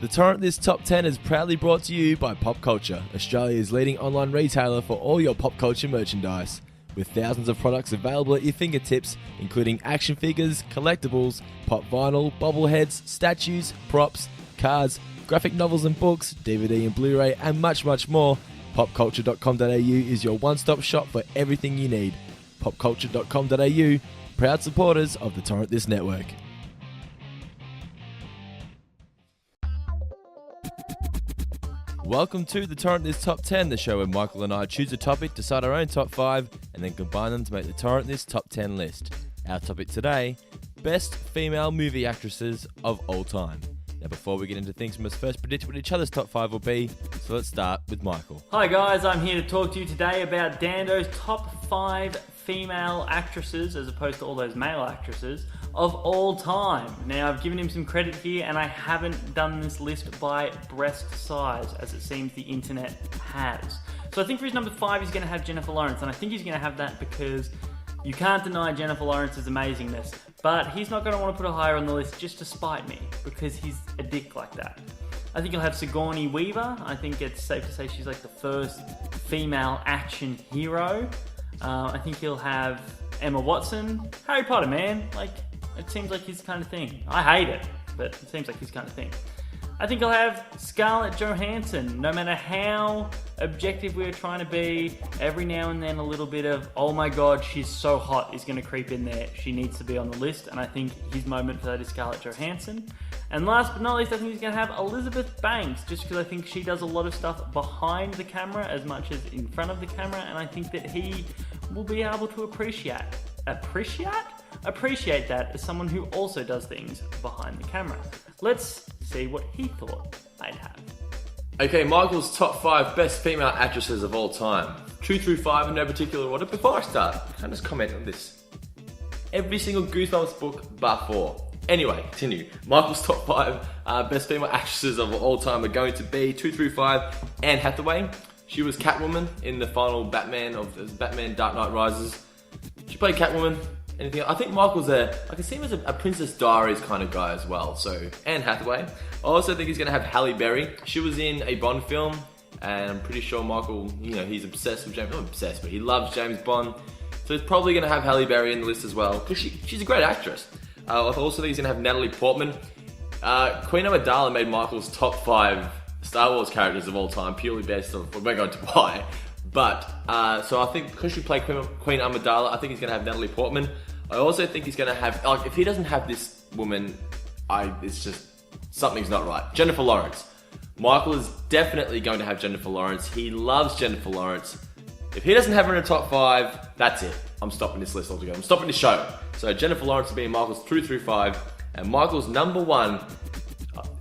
The Torrent This Top 10 is proudly brought to you by Pop Culture, Australia's leading online retailer for all your pop culture merchandise. With thousands of products available at your fingertips, including action figures, collectibles, pop vinyl, bobbleheads, statues, props, cards, graphic novels and books, DVD and Blu-ray, and much, much more, popculture.com.au is your one-stop shop for everything you need. popculture.com.au, proud supporters of the Torrent This network. Welcome to the Torrent This Top 10, the show where Michael and I choose a topic, decide our own top 5, and then combine them to make the Torrent This Top 10 list. Our topic today, best female movie actresses of all time. Now before we get into things, we must first predict what each other's top 5 will be, so let's start with Michael. Hi guys, I'm here to talk to you today about Dando's top 5 female actresses, as opposed to all those male actresses, of all time. Now, I've given him some credit here, and I haven't done this list by breast size, as it seems the internet has. So I think for his number 5, he's going to have Jennifer Lawrence, and I think he's going to have that because you can't deny Jennifer Lawrence's amazingness, but he's not going to want to put her higher on the list just to spite me, because he's a dick like that. I think he'll have Sigourney Weaver. I think it's safe to say she's like the first female action hero. I think he'll have Emma Watson. Harry Potter, man. Like, it seems like his kind of thing. I hate it, but it seems like his kind of thing. I think I'll have Scarlett Johansson. No matter how objective we're trying to be, every now and then a little bit of, oh my god, she's so hot is going to creep in there. She needs to be on the list, and I think his moment for that is Scarlett Johansson. And last but not least, I think he's going to have Elizabeth Banks, just because I think she does a lot of stuff behind the camera as much as in front of the camera, and I think that he will be able to appreciate that as someone who also does things behind the camera. Let's see what he thought I'd have. Okay, Michael's top 5 best female actresses of all time. 2 through 5 in no particular order. Before I start, can I just comment on this? Every single Goosebumps book bar 4. Anyway, continue. Michael's top 5 best female actresses of all time are going to be 2 through 5. Anne Hathaway. She was Catwoman in the final Batman Dark Knight Rises. She played Catwoman. Anything else? I think Michael's I can see him as a Princess Diaries kind of guy as well. So, Anne Hathaway. I also think he's going to have Halle Berry. She was in a Bond film, and I'm pretty sure Michael, he's obsessed with James. Not obsessed, but he loves James Bond. So he's probably going to have Halle Berry in the list as well, because she's a great actress. I also think he's going to have Natalie Portman. Queen Amidala made Michael's top 5 Star Wars characters of all time, purely based on, we're going to why. But, so I think because she played Queen Amidala, I think he's going to have Natalie Portman. I also think he's going to have, if he doesn't have this woman, it's just, something's not right. Jennifer Lawrence. Michael is definitely going to have Jennifer Lawrence. He loves Jennifer Lawrence. If he doesn't have her in the top 5, that's it. I'm stopping this list altogether. I'm stopping the show. So Jennifer Lawrence will be in Michael's 2 through 5. And Michael's number 1,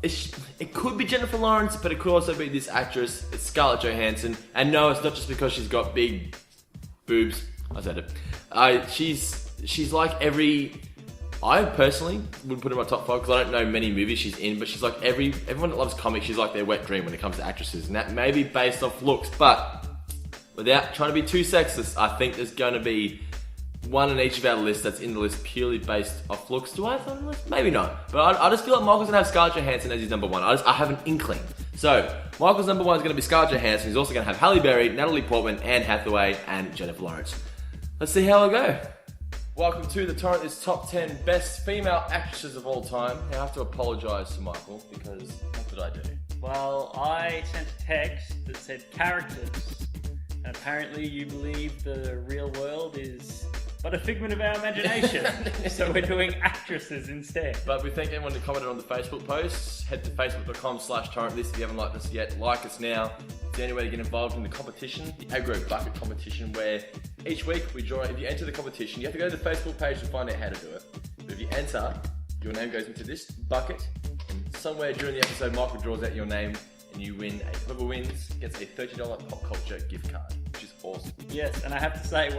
it could be Jennifer Lawrence, but it could also be this actress. It's Scarlett Johansson. And no, it's not just because she's got big boobs. I said it. She's like I personally would put her in my top 5 because I don't know many movies she's in, but she's like everyone that loves comics, she's like their wet dream when it comes to actresses. And that may be based off looks, but without trying to be too sexist, I think there's going to be one in each of our lists that's in the list purely based off looks. Do I have that on the list? Maybe not. But I just feel like Michael's going to have Scarlett Johansson as his number 1. I have an inkling. So, Michael's number 1 is going to be Scarlett Johansson. He's also going to have Halle Berry, Natalie Portman, Anne Hathaway, and Jennifer Lawrence. Let's see how it'll go. Welcome to the Torrent This Top 10 best female actresses of all time. Now, I have to apologise to Michael because what did I do? Well, I sent a text that said characters. And apparently you believe the real world is but a figment of our imagination. So we're doing actresses instead. But we thank everyone who commented on the Facebook posts. Head to facebook.com/torrentlist if you haven't liked us yet. Like us now. It's the only way to get involved in the competition, the aggro bucket competition, where each week we draw. If you enter the competition, you have to go to the Facebook page to find out how to do it. But if you enter, your name goes into this bucket. And somewhere during the episode, Michael draws out your name, and you win. Whoever wins gets a $30 Pop Culture gift card, which is awesome. Yes, and I have to say,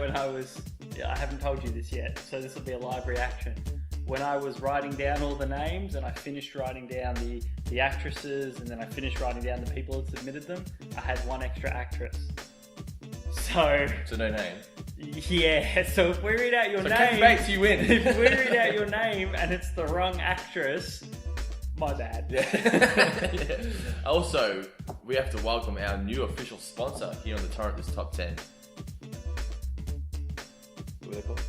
I haven't told you this yet, so this will be a live reaction. When I was writing down all the names, and I finished writing down the actresses, and then I finished writing down the people that submitted them, I had one extra actress. So no name. Yeah, so if we read out your name... Kathy Bates, you win. If we read out your name and it's the wrong actress, My bad. Yeah. Also, we have to welcome our new official sponsor here on the Torrent This Top 10. What are they called?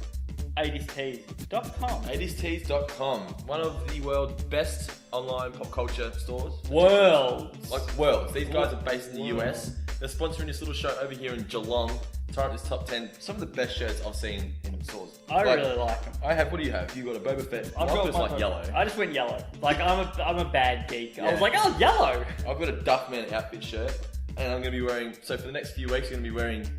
80stees.com. 80stees.com. One of the world's best online pop culture stores. Worlds. Like worlds. These guys are based in the US. They're sponsoring this little show over here in Geelong. Torrent This Top 10. Some of the best shirts I've seen in stores. I really like them. I have. What do you have? You got a Boba Fett. I've got like yellow. I just went yellow. Like I'm a bad geek. Yeah. I was like, oh, yellow. I've got a Duckman outfit shirt, and I'm going to be wearing. So for the next few weeks, I'm going to be wearing,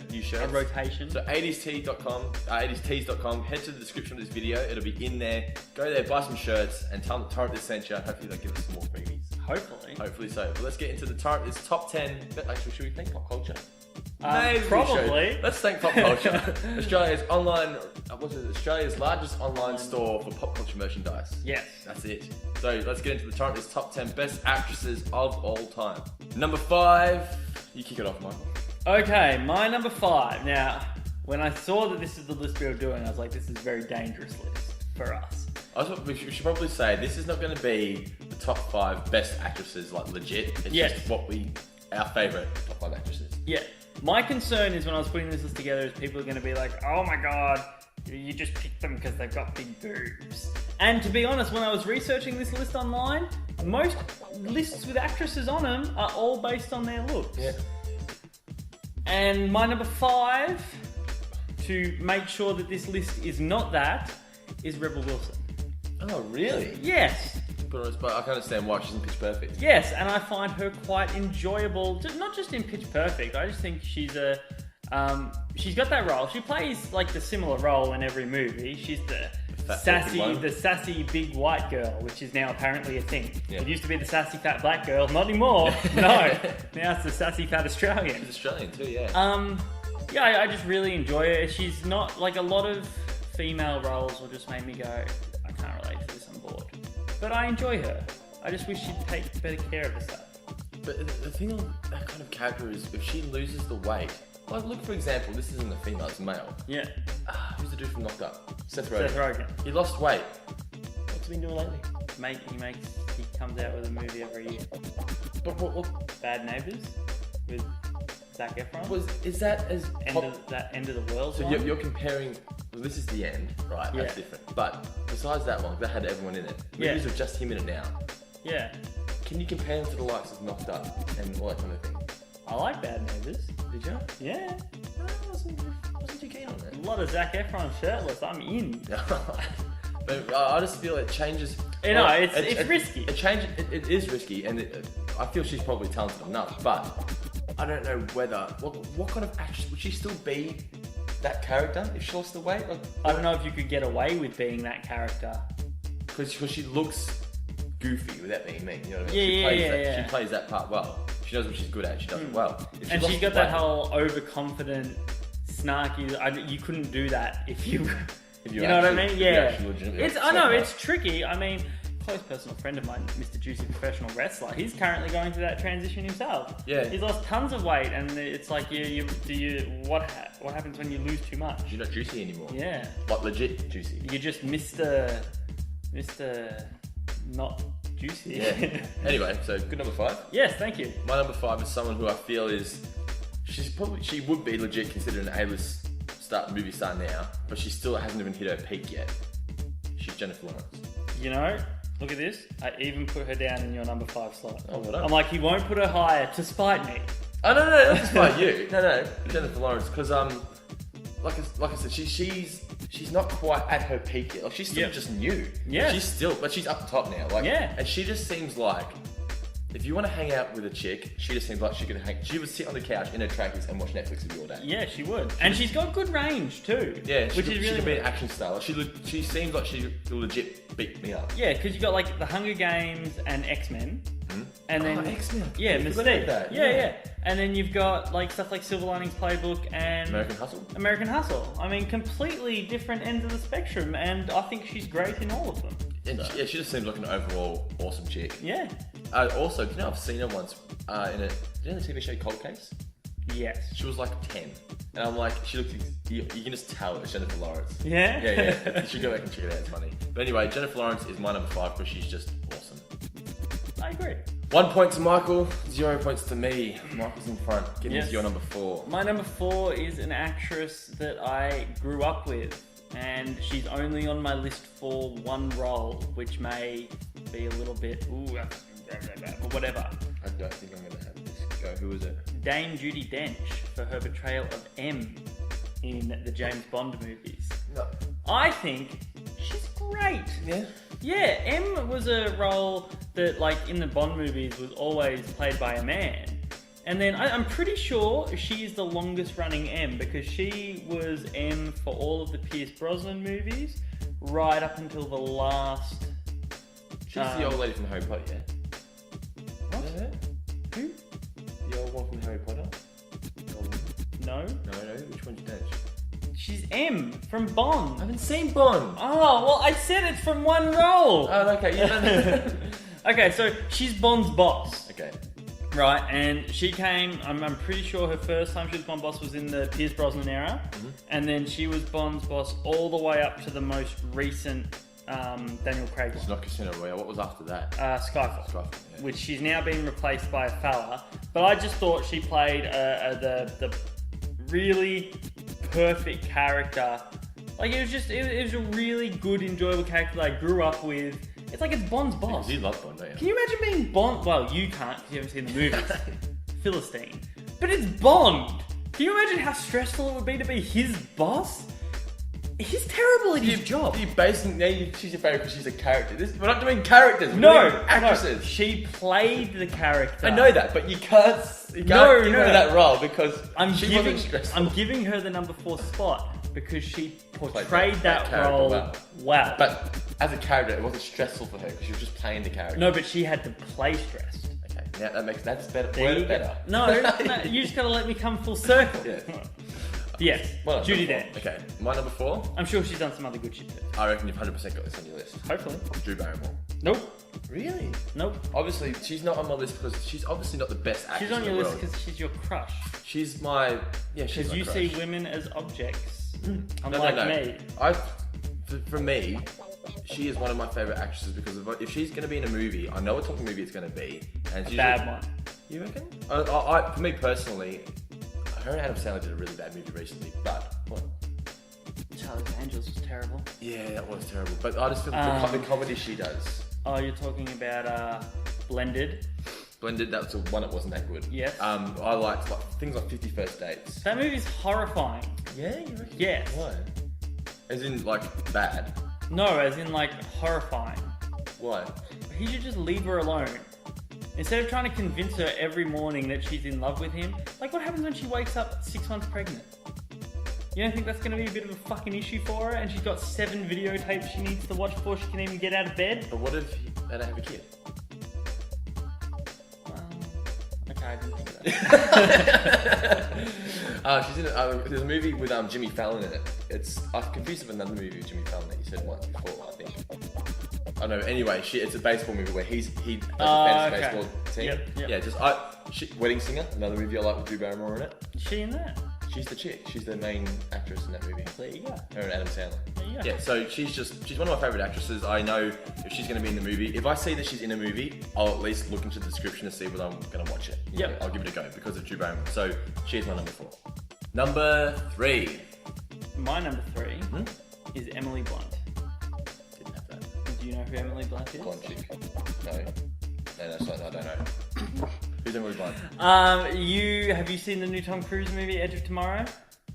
new shirts. A rotation. So 80stees.com, 80stees.com. Head to the description of this video. It'll be in there. Go there, buy some shirts, and tell them Torrent This sent you. Hopefully they'll give us some more freebies. Hopefully so. But let's get into the Torrent This top 10. Actually, should we thank pop culture? Maybe probably. Let's thank pop culture. Australia's Australia's largest online store for pop culture merchandise. Yes. That's it. So let's get into the Torrent This top 10 best actresses of all time. Number 5. You kick it off, Michael. Okay, my number 5. Now, when I saw that this is the list we were doing, I was like, this is a very dangerous list for us. I thought we should probably say this is not going to be the top 5 best actresses, like legit. It's just our favourite top 5 actresses. Yeah. My concern is when I was putting this list together is people are going to be like, oh my god, you just picked them because they've got big boobs. And to be honest, when I was researching this list online, most lists with actresses on them are all based on their looks. Yeah. And my number 5, to make sure that this list is not that, is Rebel Wilson. Oh, really? Yes. But I can understand why she's in Pitch Perfect. Yes, and I find her quite enjoyable. Not just in Pitch Perfect. I just think she's she's got that role. She plays like the similar role in every movie. She's the sassy big white girl, which is now apparently a thing. Yeah. It used to be the sassy fat black girl, not anymore. No, now it's the sassy fat Australian. She's Australian too, yeah. I just really enjoy her. She's not like a lot of female roles will just make me go, I can't relate to this, I'm bored. But I enjoy her. I just wish she'd take better care of herself. But the thing on that kind of character is if she loses the weight. Like, look, for example, this isn't a female, it's a male. Yeah. Who's the dude from Knocked Up? Seth Rogen. He lost weight. What's he been doing lately? He comes out with a movie every year. But what? Bad Neighbours with Zac Efron. Is that as end of the world? So one? you're comparing. Well, this is the end, right? That's different. But besides that one, that had everyone in it. Movies with just him in it now. Yeah. Can you compare them to the likes of Knocked Up and all that kind of thing? I like Bad Neighbours. Did you? Yeah. I wasn't too keen on that. A lot of Zac Efron shirtless. I'm in. But I just feel it changes. It's risky. It is risky, and I feel she's probably talented enough. But I don't know whether what kind of actress would she still be that character if she lost the weight. I don't know if you could get away with being that character because she looks goofy without being mean. You know what I mean? She plays that part well. She knows what she's good at. She does it well. And she's got that whole overconfident, snarky. You couldn't do that if you. You know what I mean? Yeah. It's tricky. I mean, close personal friend of mine, Mr. Juicy Professional Wrestler, he's currently going through that transition himself. Yeah. He's lost tons of weight, and it's like, what happens when you lose too much? You're not juicy anymore. Yeah. Like legit juicy. You're just Mr. Not juicy. Yeah. Anyway, so good number 5. Yes, thank you. My number 5 is someone who I feel she would be legit considered an A-list movie star now, but she still hasn't even hit her peak yet. She's Jennifer Lawrence. Look at this. I even put her down in your number 5 slot. Oh, well done. I'm like, he won't put her higher to spite me. Oh, no, not to spite you. No, Jennifer Lawrence, because like I said, she's not quite at her peak yet. Like, she's still just new. Yeah. But she's up the top now. Like, and she just seems like, if you want to hang out with a chick, she just seems like she would sit on the couch in her trackies and watch Netflix with you all day. Yeah, she would. And she's got good range too. Yeah, she could be an action star. Like, she seems like she will legit beat me up. Yeah, because you got like the Hunger Games and X-Men. And then X-Men. Yeah, Mystique. That. Yeah. And then you've got like stuff like Silver Linings Playbook and American Hustle. I mean, completely different ends of the spectrum, and I think she's great in all of them. And she just seems like an overall awesome chick. Yeah. Also, I've seen her once in the TV show Cold Case? Yes. She was like 10. And I'm like, she looks, you can just tell it's Jennifer Lawrence. Yeah? Yeah. You should go back and check it out, it's funny. But anyway, Jennifer Lawrence is my number 5 because she's just awesome. I agree. 1 point to Michael, 0 points to me. Michael's in front. Give me your number 4. My number 4 is an actress that I grew up with, and she's only on my list for one role, which may be a little bit but whatever. I don't think I'm going to have this go. Who is it? Dame Judi Dench for her portrayal of M in the James Bond movies. No. I think she's great. Yeah? Yeah, M was a role that, like, in the Bond movies was always played by a man. And then I'm pretty sure she is the longest running M, because she was M for all of the Pierce Brosnan movies, right up until the last... She's the old lady from Harry Potter, yeah? What? Is that? Who? The old one from Harry Potter? No. No, which one's Dench? She's M from Bond. I haven't seen Bond. Oh, well, I said it's from one role. Oh, okay, yeah. Okay, so she's Bond's boss. Okay. Right, and she came, I'm pretty sure her first time she was Bond's boss was in the Pierce Brosnan era. Mm-hmm. And then she was Bond's boss all the way up to the most recent Daniel Craig one. It's not Casino Royale. What was after that? Skyfall. Yeah. Which she's now been replaced by a fella. But I just thought she played the really perfect character. Like, it was a really good, enjoyable character that I grew up with. It's like it's Bond's boss. You love Bond, don't you? Can you imagine being Bond? Well, you can't because you haven't seen the movies. Philistine. But it's Bond. Can you imagine how stressful it would be to be his boss? He's terrible at his job. She's your favourite because she's a character. We're not doing characters. We're doing actresses. No. She played the character. I know that, but you can't give her that role because she wasn't stressful. I'm giving her the number 4 spot because she portrayed that role well. But as a character, it wasn't stressful for her because she was just playing the character. No, but she had to play stressed. Okay, now that's better. Better. No, you just gotta let me come full circle. Yeah. Yes, Judi Dench. Okay, my number 4. I'm sure she's done some other good shit too. I reckon you've 100% got this on your list. Hopefully. Drew Barrymore. Nope. Really? Nope. Obviously, she's not on my list because she's obviously not the best actress. She's on your in the list because she's your crush. She's my she's my you crush. see women as objects, Unlike me. For me, she is one of my favourite actresses because if she's going to be in a movie, I know what type of movie it's going to be. And a bad one. You reckon? For me personally, her and Adam Sandler did a really bad movie recently, but what? Charlie's Angels was terrible. Yeah, that was terrible. But I just feel the comedy she does. Oh, you're talking about Blended. Blended, that was the one that wasn't that good. Yes. I liked things like 50 First Dates. That movie's horrifying. Yeah, you reckon? Yes. Why? As in, bad? No, as in, horrifying. Why? He should just leave her alone. Instead of trying to convince her every morning that she's in love with him. Like, what happens when she wakes up 6 months pregnant? You don't think that's going to be a bit of a fucking issue for her? And she's got 7 videotapes she needs to watch before she can even get out of bed? But what if they don't have a kid? Well, okay, I didn't think of that. She's in there's a movie with Jimmy Fallon in it. I've confused it with another movie with Jimmy Fallon that you said once before, I think. I don't know. Anyway, it's a baseball movie where he does a fantasy baseball team. Yep. Yeah, Wedding Singer, another movie I like with Drew Barrymore in it. Is she in that? She's the chick. She's the main actress in that movie. There you go. Her and Adam Sandler. There you go. Yeah, so she's one of my favourite actresses. I know if she's going to be in the movie. If I see that she's in a movie, I'll at least look into the description to see whether I'm going to watch it. Yep. I'll give it a go because of Drew Barrymore. So she's my number 4. Number 3. My number 3 is Emily Blunt. Didn't have that. Do you know who Emily Blunt is? Blonde chick. No, that's not. I don't know. Who's Emily Blunt? Have you seen the new Tom Cruise movie, Edge of Tomorrow?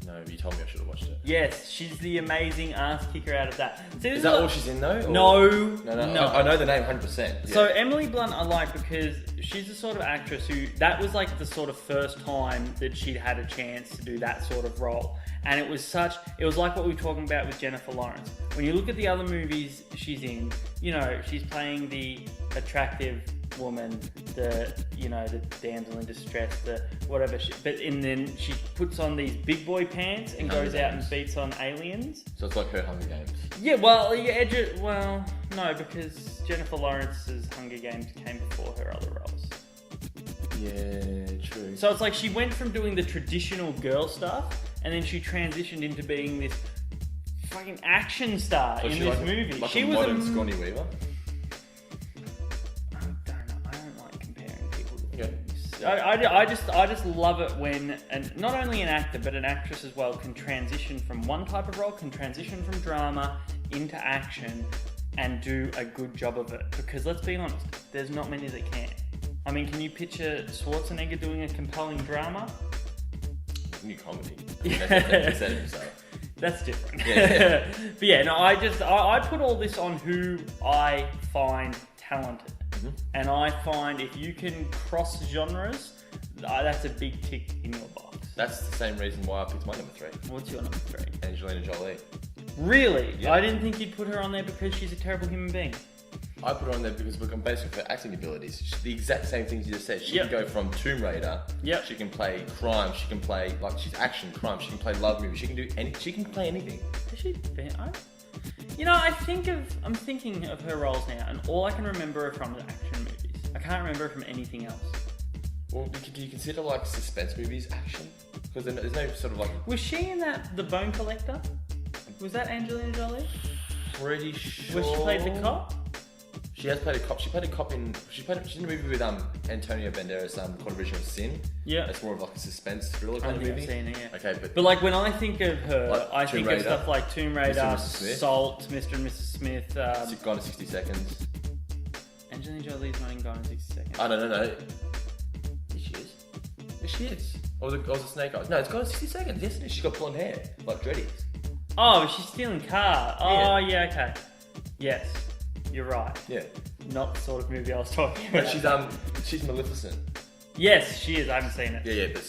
No, you told me I should have watched it. Yes, she's the amazing ass kicker out of that. See, is that all she's in though? No. I know the name 100%. Yeah. So Emily Blunt I like because she's the sort of actress who, that was like the sort of first time that she'd had a chance to do that sort of role. And it was like what we were talking about with Jennifer Lawrence. When you look at the other movies she's in, she's playing the attractive woman, the damsel in distress, the whatever. And then she puts on these big boy pants and goes out and beats on aliens. So it's like her Hunger Games. Yeah, no, because Jennifer Lawrence's Hunger Games came before her other roles. Yeah, true. So it's like she went from doing the traditional girl stuff, and then she transitioned into being this fucking action star in this movie. Like she a was modern Sigourney Weaver. I don't know. Yeah. I just love it when, and not only an actor but an actress as well, can transition from one type of role, can transition from drama into action, and do a good job of it. Because let's be honest, there's not many that can. I mean, can you picture Schwarzenegger doing a compelling drama? New comedy. He said it himself. That's different. Yeah. But yeah, no, I put all this on who I find talented. Mm-hmm. And I find if you can cross genres, that's a big tick in your box. That's the same reason why I picked my number 3. What's your number 3? Angelina Jolie. Really? Yeah. I didn't think you'd put her on there because she's a terrible human being. I put her on there because we're based on her acting abilities. She's the exact same things you just said. She can go from Tomb Raider. Yep. She can play crime. She can play she's action crime. She can play love movies. She can do she can play anything. Has she been? You know, I'm thinking of her roles now, and all I can remember are from the action movies. I can't remember her from anything else. Well, do you consider suspense movies action? Because there's no sort of Was she in that The Bone Collector? Was that Angelina Jolie? Pretty sure. Was she played the cop? She has played a cop. She played a cop she's in a movie with Antonio Banderas, called Origin of Sin. Yeah. It's more of a suspense thriller kind of movie. I've seen it, yeah. Okay, but when I think of her, I think Raider, of stuff like Tomb Raider, Mr. and Mrs. Smith. Salt, Mr. and Mrs. Smith. Gone in 60 Seconds. Angelina Jolie's not in Gone in 60 Seconds. Oh, no. Yes, she is. Yes, she is. Or the Snake Eyes. No, it's Gone in 60 Seconds. Yes, it is. She's got blonde hair, like dreadies. Oh, she's stealing car. Oh, yeah, okay. Yes, you're right. Yeah. Not the sort of movie I was talking about. But she's Maleficent. Yes, she is. I haven't seen it. Yeah, but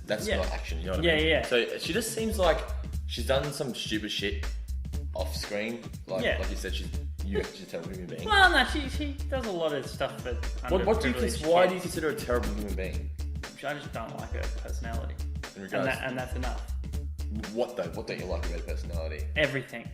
that's not action. You know what I mean? Yeah. So she just seems like she's done some stupid shit off screen. Like you said, she's a terrible human being. Well, no, she does a lot of stuff for Why do you consider her a terrible human being? I just don't like her personality. In regards, and that's enough. What though? What don't you like about her personality? Everything.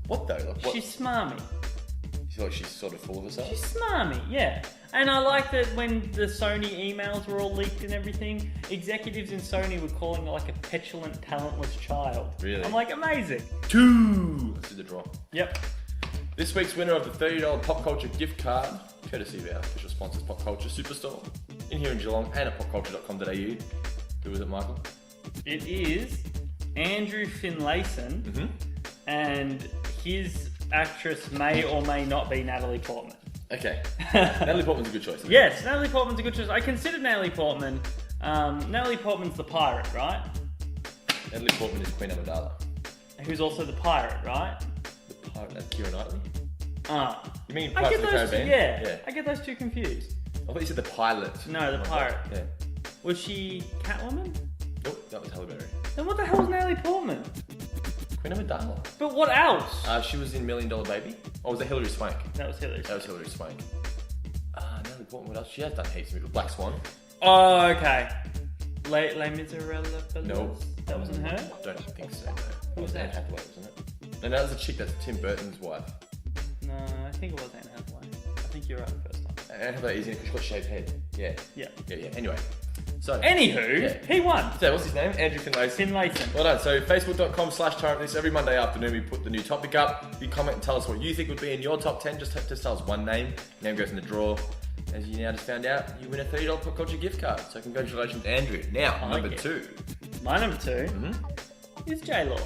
What though? Like, what? She's smarmy. You feel like she's sort of full of herself? She's smarmy, yeah. And I like that when the Sony emails were all leaked and everything, executives in Sony were calling her like a petulant, talentless child. Really? I'm like, amazing. 2! Let's do the draw. Yep. This week's winner of the $30 Pop Culture gift card, courtesy of our official sponsors, Pop Culture Superstore, in here in Geelong and at popculture.com.au. Who is it, Michael? It is Andrew Finlayson, and his actress may or may not be Natalie Portman. Okay. Natalie Portman's a good choice. Yes, Natalie Portman's a good choice. I considered Natalie Portman. Natalie Portman's the pirate, right? Natalie Portman is Queen Amidala. Who's also the pirate, right? The pirate, that's Keira Knightley? You mean I Pirates get of the those Caribbean? Yeah, I get those two confused. I thought you said the pilot. No, the pirate. Yeah. Was she Catwoman? Nope, that was Halle Berry. Then what the hell was Natalie Portman? Queen Amidala. But what else? She was in $1 Million Baby. Or was it Hilary Swank? That was Hilary. That was Hilary Swank. Natalie Portman, what else? She has done heaps of movies. Black Swan. Oh, okay. Les Miserables? No. That wasn't her? I don't think so, no. That was was Anne that? Hathaway, wasn't it? No, that was a chick, that's Tim Burton's wife. No, I think it was Anne Hathaway. I think you're right the first time. Anne Hathaway is in it because she's got shaved head. Yeah. Anyway. So. Anywho, he won. So, what's his name? Andrew Finlayson. Finlayson. Well done. So, facebook.com/Torrent. This every Monday afternoon we put the new topic up. You comment and tell us what you think would be in your top 10. Just tell us one name. Name goes in the draw. As you now just found out, you win a $30 Pop Culture gift card. So, congratulations, Andrew. Now, number 2. My number 2 is J-Law.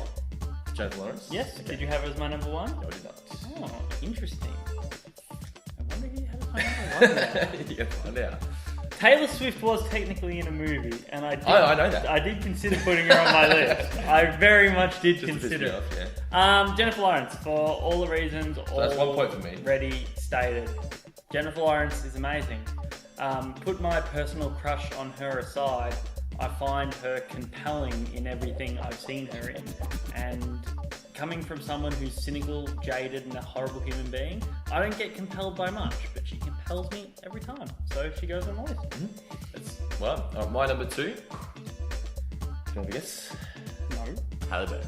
Jennifer Lawrence? Yes. Okay. Did you have her as my number 1? No, I did not. Oh, interesting. I wonder who you had as my number 1 now. You gotta find out. Taylor Swift was technically in a movie, and I know that. I did consider putting her on my list. I very much did consider it. Yeah. Jennifer Lawrence, for all the reasons that's 1 point for me. Already stated. Jennifer Lawrence is amazing. Put my personal crush on her aside, I find her compelling in everything I've seen her in. And coming from someone who's cynical, jaded, and a horrible human being, I don't get compelled by much, but she compels me every time. So she goes on my list. My number 2. Do you want to guess? No. Halle Berry.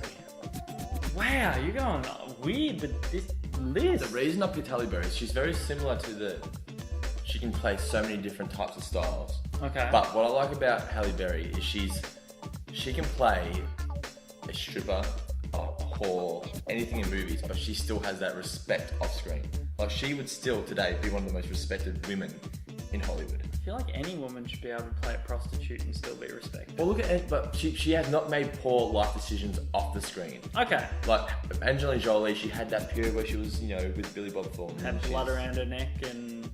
Wow, you're going weird with this list. The reason I picked Halle Berry is she's very similar to she can play so many different types of styles. Okay. But what I like about Halle Berry is she can play a stripper, a whore, anything in movies, but she still has that respect off screen. Like she would still today be one of the most respected women in Hollywood. I feel like any woman should be able to play a prostitute and still be respected. Well, look at it, but she has not made poor life decisions off the screen. Okay. Like Angelina Jolie, she had that period where she was, with Billy Bob Thornton. Had blood around her neck and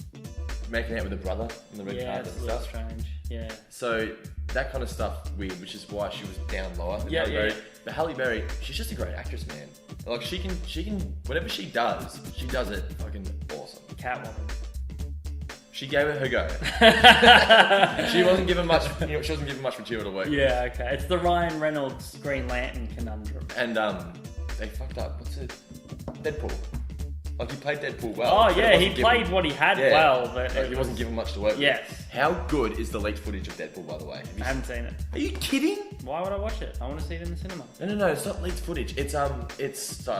making out with her brother on the red carpet it's and a little stuff. strange. Yeah. So that kind of stuff weird, which is why she was down lower. Yeah. But Halle Berry, she's just a great actress, man. Like she can, whatever she does it fucking awesome. Catwoman. She gave it her go. She wasn't given much. She wasn't given much material to work with. Yeah, okay. It's the Ryan Reynolds Green Lantern conundrum. And they fucked up. What's it? Deadpool. Like he played Deadpool well. Oh yeah, he played what he had well, but like, he wasn't given much to work with. Yes. How good is the leaked footage of Deadpool, by the way? I haven't seen it. Are you kidding? Why would I watch it? I want to see it in the cinema. No, it's not leaked footage. It's sorry, I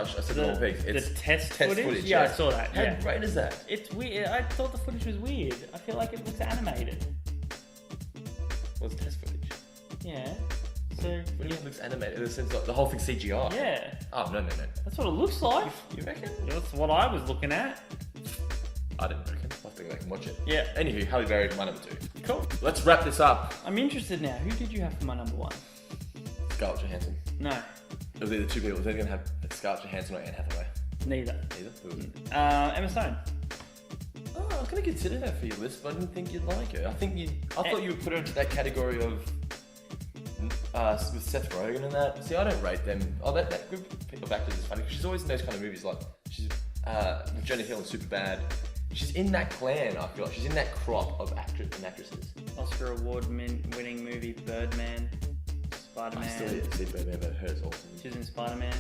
said the wrong thing. It's the test footage? Yeah, I saw that. How great is that? It's weird. I thought the footage was weird. I feel like it looks animated. What's test footage? Yeah. So what do you mean it looks animated? In the sense like the whole thing's CGI? Yeah. Oh, no. That's what it looks like. You reckon? That's what I was looking at. I didn't reckon. I'll have to go back and watch it. Yeah. Anywho, Halle Berry, my number 2. Cool. Let's wrap this up. I'm interested now. Who did you have for my number 1? Scarlett Johansson. No. It was either two people. They're going to have Scarlett Johansson or Anne Hathaway. Neither. Who was it? Emma Stone. Oh, I was going to consider that for your list, but I didn't think you'd like her. I thought you would put her into that category of with Seth Rogen and that. See, I don't rate them. Oh, that group of actors is funny because she's always in those kind of movies. Like she's with Jonah Hill and Superbad. She's in that clan. I feel like she's in that crop of actors and actresses. Oscar award-winning movie Birdman, Spider-Man. I still didn't see Birdman, but her is awesome. She's in Spider-Man.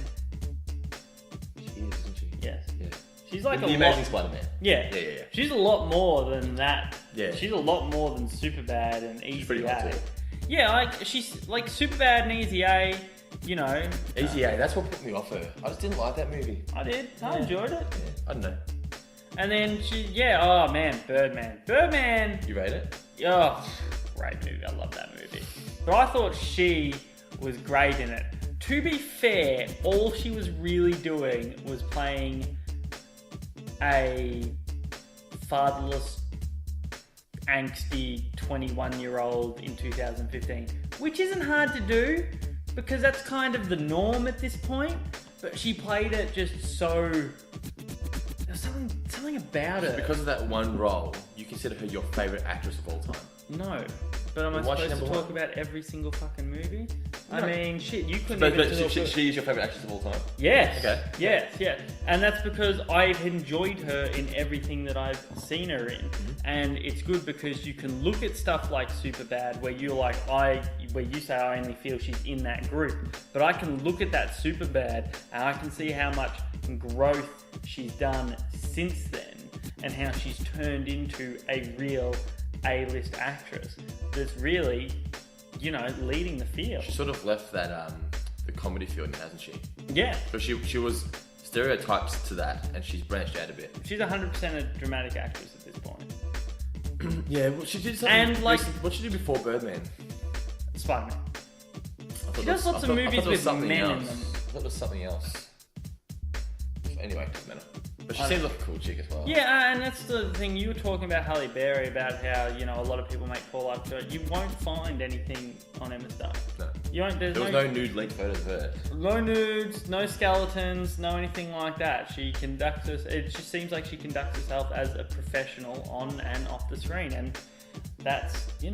She is, isn't she? Yes. Yeah. She's like the a Amazing lot. Spider-Man. Yeah. Yeah. She's a lot more than that. Yeah. She's a lot more than Superbad and Easy pretty hot A. too. Yeah, she's like Superbad and Easy A. Easy A. That's what put me off her. I just didn't like that movie. I did. I enjoyed it. Yeah. I don't know. And then oh man, Birdman. You rate it? Oh, great movie. I love that movie. But I thought she was great in it. To be fair, all she was really doing was playing a fatherless, angsty 21-year-old in 2015, which isn't hard to do because that's kind of the norm at this point. But she played it just so. There's something about it. Because of that one role, you consider her your favourite actress of all time. No. But am I Why is she supposed to number talk one? about every single fucking movie? No. I mean, shit, you couldn't But even talk she is your favourite actress of all time? Yes. Okay. Yes. And that's because I've enjoyed her in everything that I've seen her in. Mm-hmm. And it's good because you can look at stuff like Superbad where you're like, where you say I only feel she's in that group. But I can look at that Superbad and I can see how much growth she's done since then and how she's turned into a real A-list actress that's really, leading the field. She sort of left that the comedy field, hasn't she? Yeah. But she was stereotypes to that, and she's branched out a bit. She's 100% a dramatic actress at this point. Yeah, well, she did something. And, like- what did she do before Birdman? Spider-Man. She does lots of movies with men in them. I thought it was something else. Anyway, doesn't matter. But she I seems like a cool chick as well. Yeah, and that's the thing. You were talking about Halle Berry, about how, a lot of people make call up to her. You won't find anything on Emma Stone. No. You won't, There was no nude leaked photos of her. no nudes, no skeletons, no anything like that. It just seems like she conducts herself as a professional on and off the screen. And that's, you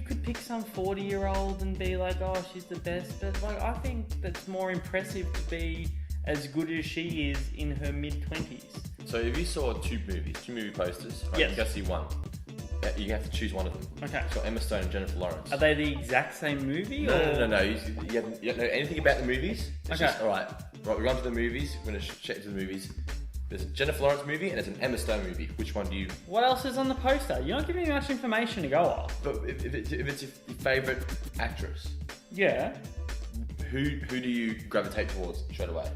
could pick some 40-year-old and be like, oh, she's the best. But I think that's more impressive to be as good as she is in her mid-20s. So if you saw two movie posters, right, Yes. you go see one. You have to choose one of them. Okay. So Emma Stone and Jennifer Lawrence. Are they the exact same movie? No. You don't know anything about the movies. It's Okay. just, all right, we're going to the movies. We're going to check into the movies. There's a Jennifer Lawrence movie and there's an Emma Stone movie. Which one do you... What else is on the poster? You're not giving me much information to go off. But if it's your favourite actress, Yeah. who do you gravitate towards straight away?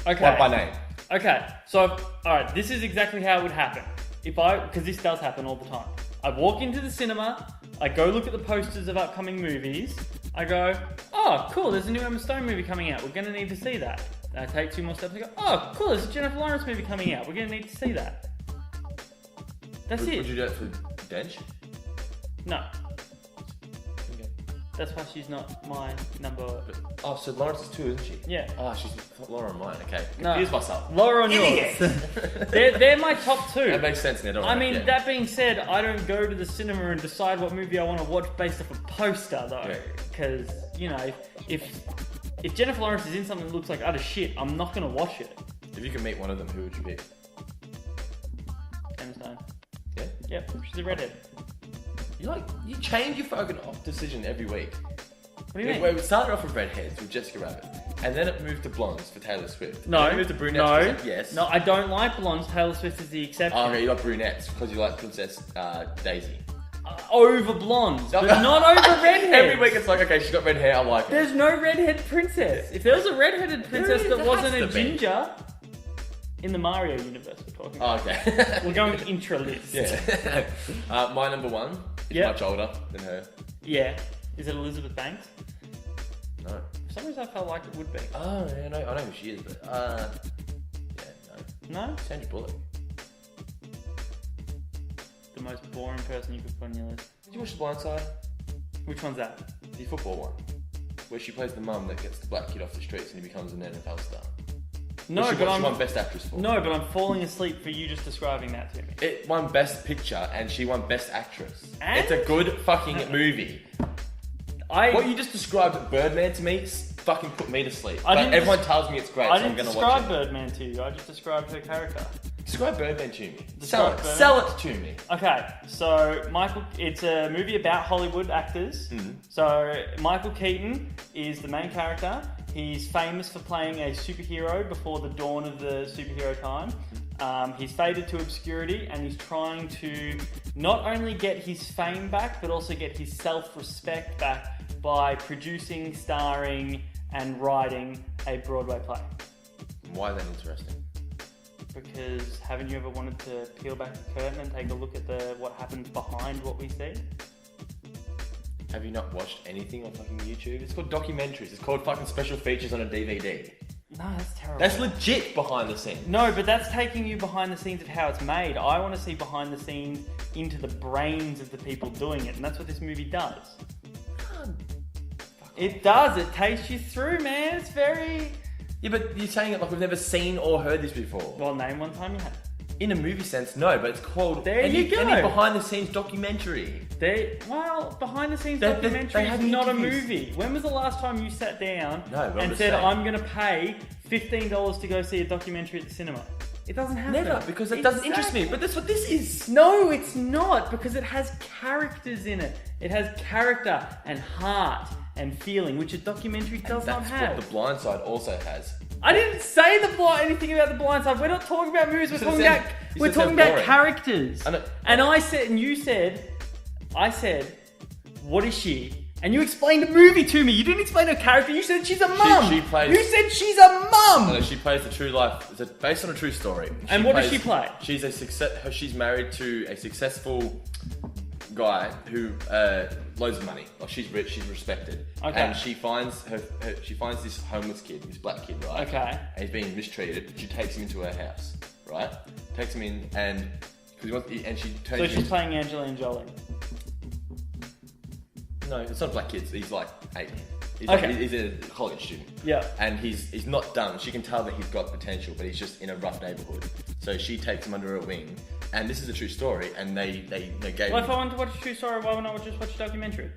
Okay. By name. Okay. So, alright, this is exactly how it would happen. Because this does happen all the time. I walk into the cinema, I go look at the posters of upcoming movies, I go, oh, cool, there's a new Emma Stone movie coming out, we're going to need to see that. And I take 2 more steps and go, oh, cool, there's a Jennifer Lawrence movie coming out, we're going to need to see that. That's Would it. you do that for Dench? No. Okay. That's why she's not my number. Oh, so Lawrence is 2, isn't she? Yeah. Oh, she's Laura on mine. Okay. No. Confused myself. Laura on Idiot. yours. they're my top 2. That makes sense now, don't I it? mean, Yeah. that being said, I don't go to the cinema and decide what movie I want to watch based off a poster, though. Yeah. Because, you know, if Jennifer Lawrence is in something that looks like utter shit, I'm not going to watch it. If you could meet one of them, who would you pick? Emma Stone. Yeah? Yep, she's a redhead. You change your fucking decision every week. What do you mean? Where we started off with redheads with Jessica Rabbit, and then it moved to blondes for Taylor Swift. No, then it moved to brunettes. no, Yes. no, I don't like blondes. Taylor Swift is the exception. Oh, okay, you like brunettes because you like Princess Daisy. Over blondes, but not over redheads. Every week it's like, okay, she's got red hair, I like it. There's no redhead princess. If there was a redheaded princess There that has wasn't to a be. ginger, in the Mario universe we're talking about. Oh, okay. We're going intra-list. Yeah. My number 1 is Yep. much older than her. Yeah. Is it Elizabeth Banks? No. For some reason I felt like it would be. Oh, yeah, no, I know who she is, but yeah, no. No? Sandra Bullock. The most boring person you could put on your list. Did you watch The Blind Side? Which one's that? The football one, where she plays the mum that gets the black kid off the streets and he becomes an NFL star. No, She but won Best Actress for. No, but I'm falling asleep for you just describing that to me. It won Best Picture and she won Best Actress. And? It's a good fucking movie. What you just described Birdman to me fucking put me to sleep. I But didn't everyone des- tells me it's great, I so I'm didn't gonna watch describe it. Birdman to you. I just described her character. Describe Birdman to me. Describe Birdman. Sell it to me. Okay, so it's a movie about Hollywood actors. Mm-hmm. So Michael Keaton is the main character. He's famous for playing a superhero before the dawn of the superhero time. He's faded to obscurity and he's trying to not only get his fame back, but also get his self-respect back by producing, starring, and writing a Broadway play. Why is that interesting? Because haven't you ever wanted to peel back the curtain and take a look at what happens behind what we see? Have you not watched anything on fucking YouTube? It's called documentaries. It's called fucking special features on a DVD. No, that's terrible. That's legit behind the scenes. No, but that's taking you behind the scenes of how it's made. I want to see behind the scenes into the brains of the people doing it, and that's what this movie does. It does. It takes you through, man. It's very... Yeah, but you're saying it like we've never seen or heard this before. Well, name one time you have. In a movie sense, no, but it's called You go. any behind the scenes documentary. Behind the scenes They documentary have is not a interviews. movie. When was the last time you sat down No, but I'm and just said, saying. I'm going to pay $15 to go see a documentary at the cinema? It doesn't happen. Never, because it doesn't interest me. But that's what this is. No, it's not, because it has characters in it. It has character and heart and feeling, which a documentary does not That's have. what The Blind Side also has. I didn't say anything about The Blind Side. We're not talking about movies. We're You talking said- about you we're said talking it sounds about boring. characters. I know. And I said, and you said, I said, what is she? And you explained the movie to me. You didn't explain her character. You said she's a mum. she plays- You said she's a mum. No, she plays the true life. It's based on a true story. And what does she play? She's she's married to a successful guy who loads of money. Like she's rich, she's respected. Okay. And she finds she finds this homeless kid, this black kid, right? Okay. And he's being mistreated. She takes him into her house, right? Takes him in and and she turns. So him she's playing Angelina Jolie. No, it's not black kids. He's like 18. He's, Okay. he's a college student. Yeah. And he's not done. She can tell that he's got potential, but he's just in a rough neighborhood. So she takes him under her wing. And this is a true story. And they gave Well, if him... I wanted to watch a true story, why wouldn't I just watch a documentary?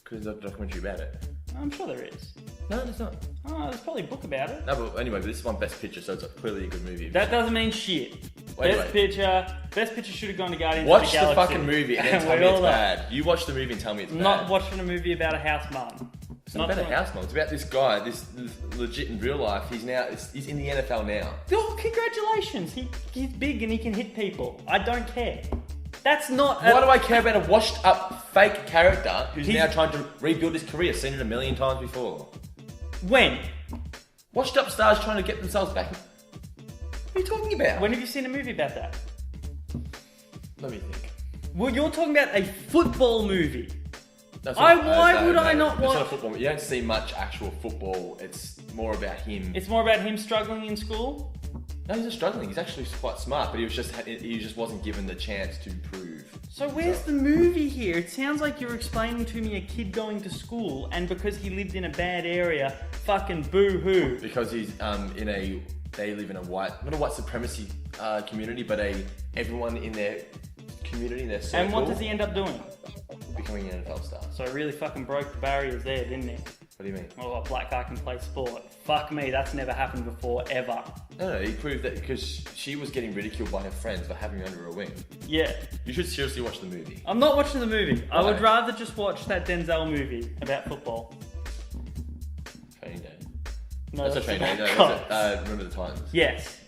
Because there's a documentary about it. I'm sure there is. No, there's not. Oh, there's probably a book about it. No, but anyway, this is one Best Picture, so it's clearly a good movie. That doesn't mean shit. Well, Best Picture should have gone to Guardians Watch of the the Galaxy. fucking movie and then tell we me it's all know. bad. You watch the movie and tell me it's I'm bad. not watching a movie about a house mum. It's not about a house mom. It's about this guy, this legit in real life. He's in the NFL now. Oh, congratulations. He's big and he can hit people. I don't care. That's not... Why do I care about a washed up fake character who's He's- now trying to rebuild his career, seen it a million times before? When? Washed up stars trying to get themselves back. What are you talking about? When have you seen a movie about that? Let me think. Well, you're talking about a football movie. That's Why not- would I not It's not a watch... football. You don't see much actual football. It's more about him. It's more about him struggling in school? No, he's not struggling. He's actually quite smart, but he just wasn't given the chance to prove. So where's the movie here? It sounds like you're explaining to me a kid going to school, and because he lived in a bad area, fucking boo-hoo. Because he's they live in not a white supremacy community, but everyone in their community, in their circle. And what does he end up doing? Becoming an NFL star. So he really fucking broke the barriers there, didn't he? What do you mean? Oh, a black guy can play sport. Fuck me, that's never happened before, ever. No, he proved that because she was getting ridiculed by her friends for having her under her wing. Yeah. You should seriously watch the movie. I'm not watching the movie. Why? I would rather just watch that Denzel movie about football. Training Day. No, That's a Training Day. No, cops. Remember the Times. Yes.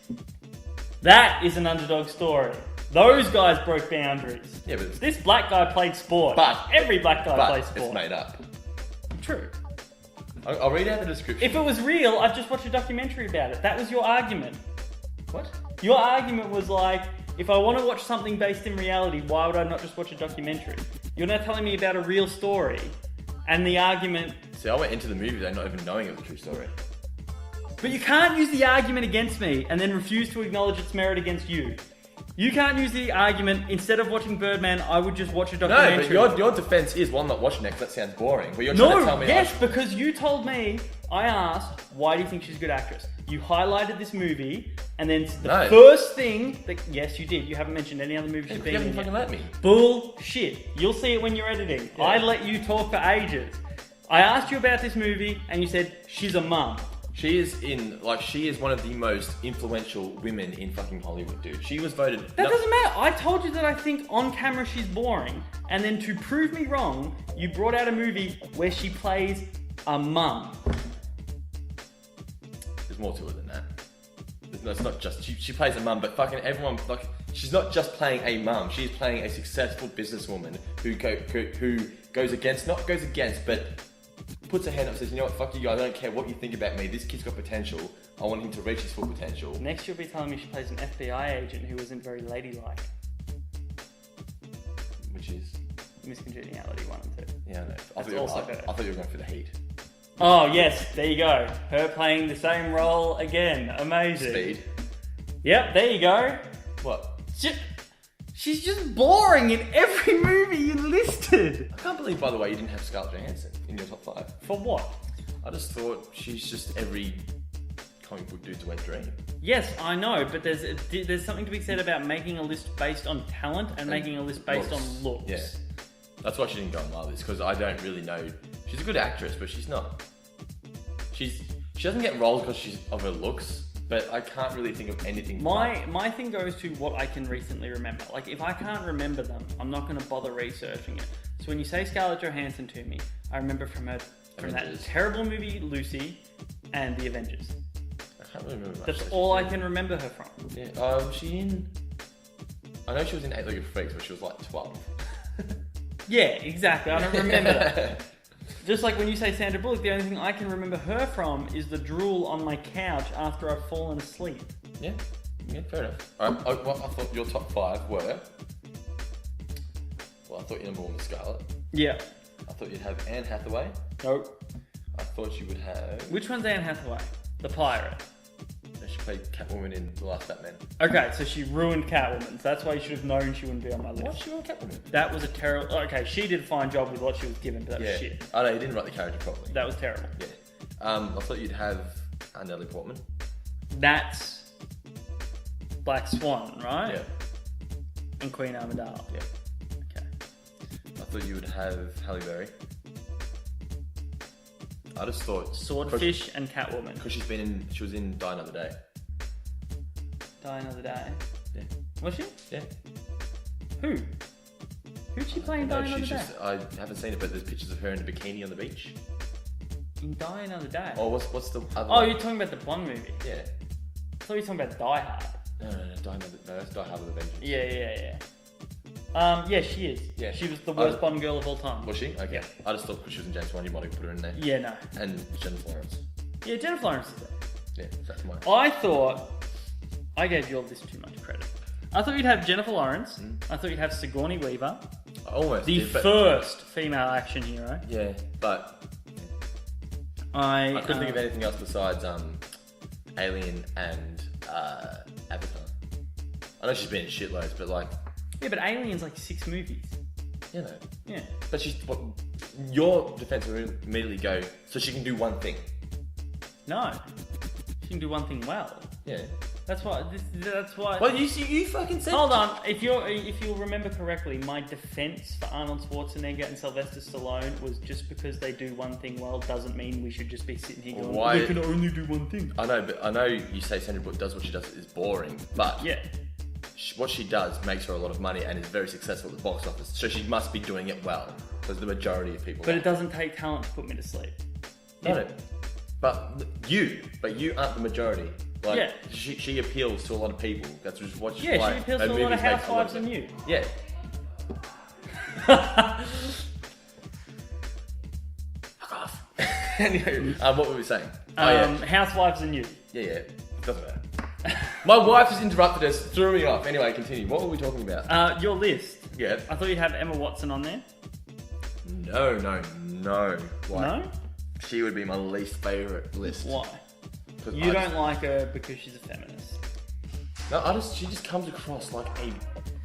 That is an underdog story. Those guys broke boundaries. Yeah, but This black guy played sport. But- every black guy plays sport. it's made up. True. I'll read out the description. If it was real, I'd just watch a documentary about it. That was your argument. What? Your argument was like, if I want to watch something based in reality, why would I not just watch a documentary? You're now telling me about a real story, and the argument... See, I went into the movie though not even knowing it was a true story. But you can't use the argument against me and then refuse to acknowledge its merit against you. You can't use the argument, instead of watching Birdman, I would just watch a documentary. No, but your defense is, well, I'm not watching it because that sounds boring. But you're trying to tell me... Yes, because you told me, I asked, why do you think she's a good actress? You highlighted this movie, and then the first thing that... Yes, you did. You haven't mentioned any other movie she's been in. You haven't fucking let me. Bullshit. You'll see it when you're editing. Yeah. I let you talk for ages. I asked you about this movie, and you said, she's a mum. She is one of the most influential women in fucking Hollywood, dude. She was voted... That doesn't matter. I told you that I think on camera she's boring, and then to prove me wrong, you brought out a movie where she plays a mum. There's more to it than that. It's not just... She plays a mum, but fucking everyone... She's not just playing a mum. She's playing a successful businesswoman who goes against... Not goes against, but... puts her hand up and says, you know what, fuck you guys, I don't care what you think about me, this kid's got potential, I want him to reach his full potential. Next you'll be telling me she plays an FBI agent who isn't very ladylike. Which is? Miss Congeniality 1 and 2. Yeah, I know. I thought you were going for the Heat. Oh yes, there you go. Her playing the same role again. Amazing. Speed. Yep, there you go. What? She's just boring in every movie you listed. I can't believe, by the way, you didn't have Scarlett Johansson in your top 5. For what? I just thought she's just every comic book dude's wet dream. Yes, I know, but there's something to be said about making a list based on talent and making a list based on looks. Yeah. That's why she didn't go on my list, because I don't really know. She's a good actress, but she's not. She doesn't get roles because of her looks, but I can't really think of anything. My thing goes to what I can recently remember. Like, if I can't remember them, I'm not going to bother researching it. So when you say Scarlett Johansson to me, I remember from that terrible movie Lucy and The Avengers. I can't really remember much. That's all I can remember her from. Yeah. Was she in? I know she was in 8-Legged Freaks, but she was like 12. Yeah, exactly. I don't remember that. Just like when you say Sandra Bullock, the only thing I can remember her from is the drool on my couch after I've fallen asleep. Yeah, fair enough. Alright, I thought your top 5 were... Well, I thought your number 1 was Scarlett. Yeah. I thought you'd have Anne Hathaway. Nope. I thought you would have... Which one's Anne Hathaway? The pirate. She played Catwoman in The Last Batman. Okay, so she ruined Catwoman. So that's why you should have known she wouldn't be on my list. Why did she ruin Catwoman? That was a terrible... Okay, she did a fine job with what she was given, but that was shit. Oh no, you didn't write the character properly. That was terrible. Yeah. I thought you'd have Natalie Portman. That's Black Swan, right? Yeah. And Queen Amidala. Yeah. Okay. I thought you would have Halle Berry. I just thought... Swordfish and Catwoman. Because she was in Die Another Day. Die Another Day? Yeah. Was she? Yeah. Who'd she play in Die Another Day? I haven't seen it, but there's pictures of her in a bikini on the beach. In Die Another Day? Oh, what's the other Oh, one? you're talking about the Bond movie? Yeah. I thought you were talking about Die Hard. No, that's Die Hard with a Vengeance. Yeah. Yeah, she is. Yeah. She was the worst Bond girl of all time. Was she? Okay. Yeah. I just thought because she was in James Bond, you might have put her in there. Yeah, no. And Jennifer Lawrence. Yeah, Jennifer Lawrence is there. Yeah, that's mine. I thought I gave you all this too much credit. I thought you'd have Jennifer Lawrence. I thought you'd have Sigourney Weaver. I almost the did, but... first female action hero. Yeah, but... I couldn't think of anything else besides Alien and Avatar. I know she's been in shitloads, but like... Yeah, but Alien's like 6 movies. You know. Yeah. But your defense would immediately go, so she can do one thing. No. She can do one thing well. Yeah. That's why. Well, you fucking said... Hold on. If you'll remember correctly, my defense for Arnold Schwarzenegger and Sylvester Stallone was just because they do one thing well doesn't mean we should just be sitting here going, Why? They can only do one thing. I know, but I know you say Sandra Bullock does what she does is boring, but Yeah. What she does makes her a lot of money and is very successful at the box office. So she must be doing it well, because the majority of people. But it doesn't take talent to put me to sleep. No. But you aren't the majority. Like, Yeah. She appeals to a lot of people. That's just what she. Yeah, she appeals to a lot of housewives and you. Yeah. Fuck off. Anyway, what were we saying? Housewives and you. Yeah. Doesn't matter. My wife has interrupted us, threw me off. Anyway, continue. What were we talking about? Your list. Yeah. I thought you'd have Emma Watson on there. No. Like, No? She would be my least favourite list. Why? You don't like her because she's a feminist. No, she just comes across like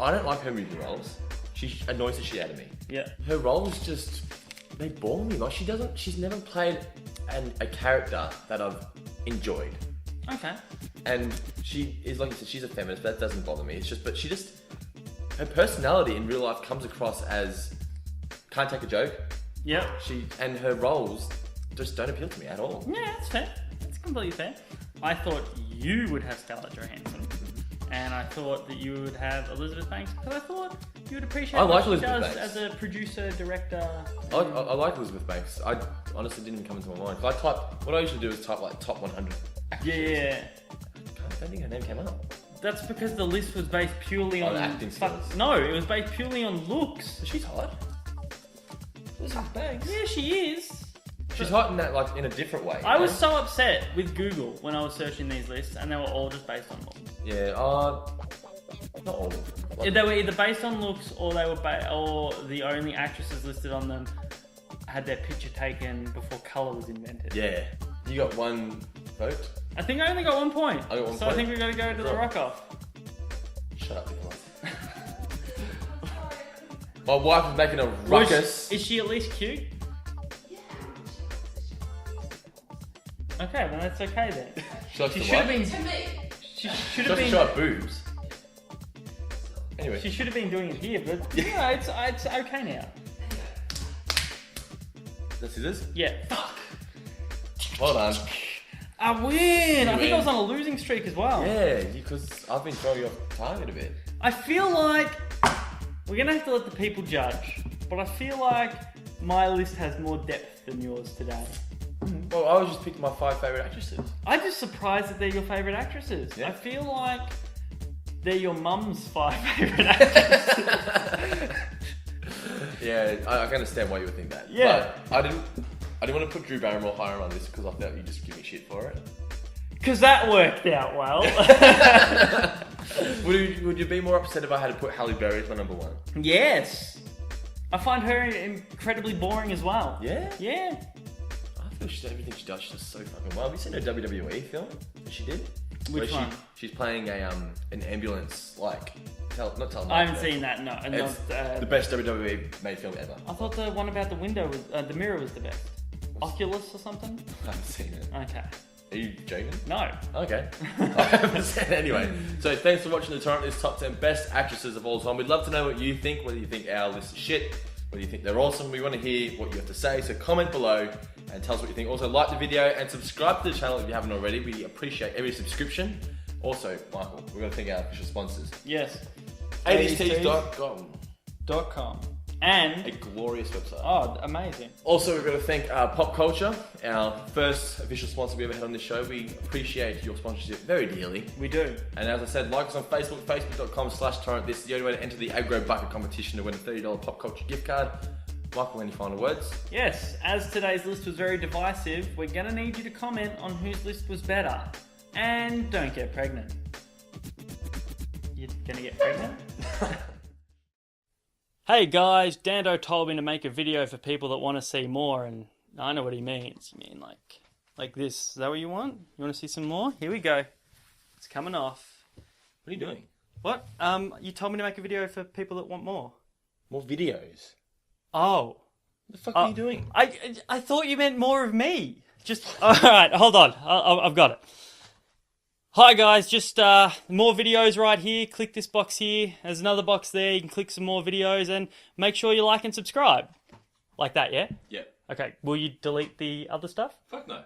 I don't like her movie roles. She annoys the shit out of me. Yeah. Her roles they bore me. Like she's never played a character that I've enjoyed. Okay. And she is, like you said, she's a feminist, but that doesn't bother me. But her personality in real life comes across as can't take a joke. Yep. And her roles just don't appeal to me at all. Yeah, that's fair. That's completely fair. I thought you would have Scarlett Johansson, and I thought that you would have Elizabeth Banks, because I thought you would appreciate what she does as a producer, director. I like Elizabeth Banks. I honestly didn't come into my mind. What I usually do is type like top 100 actors. Yeah. I don't think her name came up. That's because the list was based purely on acting skills. No, it was based purely on looks. She's hot. Elizabeth Banks. Yeah, she is. She's hot in that, like, in a different way. I was so upset with Google when I was searching these lists, and they were all just based on looks. Yeah, not all of them. Like, They were either based on looks, or they were or the only actresses listed on them had their picture taken before colour was invented. Yeah. You got one vote? I think I only got 1 point. I got 1 so point. I think we're going to go to the rock-off. Shut up, Nicholas. My wife is making a ruckus. Is she at least cute? Okay, then that's okay then. She should have been. She should have been. Show her boobs. Anyway. She should have been doing it here, but yeah, it's okay now. The scissors? Yeah. Fuck. Well done. I win! I think I win. was on a losing streak as well. Yeah, because I've been throwing you off target a bit. I feel like we're gonna have to let the people judge, but I feel like my list has more depth than yours today. Well, I was just picking my 5 favourite actresses. I'm just surprised that they're your favourite actresses. Yeah. I feel like they're your mum's 5 favourite actresses. Yeah, I can understand why you would think that. Yeah. But I didn't want to put Drew Barrymore higher on this because I thought you'd just give me shit for it. Because that worked out well. Would you be more upset if I had to put Halle Berry as my number 1? Yes. I find her incredibly boring as well. Yeah? Yeah. I feel everything she does, she does so fucking well. Have you seen her WWE film that she did? Which one? She's playing an ambulance, like, not telling. I haven't seen that, no. It's the best WWE made film ever. I thought the one about the window was, the mirror was the best. Oculus or something? I haven't seen it. Okay. Are you joking? No. Okay. I haven't seen it anyway. So thanks for watching the Torrent List Top 10 Best Actresses of All Time. We'd love to know what you think, whether you think our list is shit, whether you think they're awesome. We want to hear what you have to say, so comment below and tell us what you think. Also, like the video and subscribe to the channel if you haven't already. We appreciate every subscription. Also, Michael, we've got to thank our official sponsors. Yes. 80stees.com. And a glorious website. Oh, amazing. Also, we've got to thank Pop Culture, our first official sponsor we ever had on this show. We appreciate your sponsorship very dearly. We do. And as I said, like us on Facebook, facebook.com/torrent. This is the only way to enter the aggro bucket competition to win a $30 Pop Culture gift card. Michael, any final words? Yes, as today's list was very divisive, we're going to need you to comment on whose list was better. And don't get pregnant. You're going to get pregnant? Hey guys, Dando told me to make a video for people that want to see more, and I know what he means. You mean like this? Is that what you want? You want to see some more? Here we go. It's coming off. What are you doing? What? You told me to make a video for people that want more. More videos? Oh. What the fuck are you doing? I thought you meant more of me. Just, alright, hold on. I've got it. Hi guys, just more videos right here. Click this box here. There's another box there. You can click some more videos and make sure you like and subscribe. Like that, yeah? Yeah. Okay, will you delete the other stuff? Fuck no.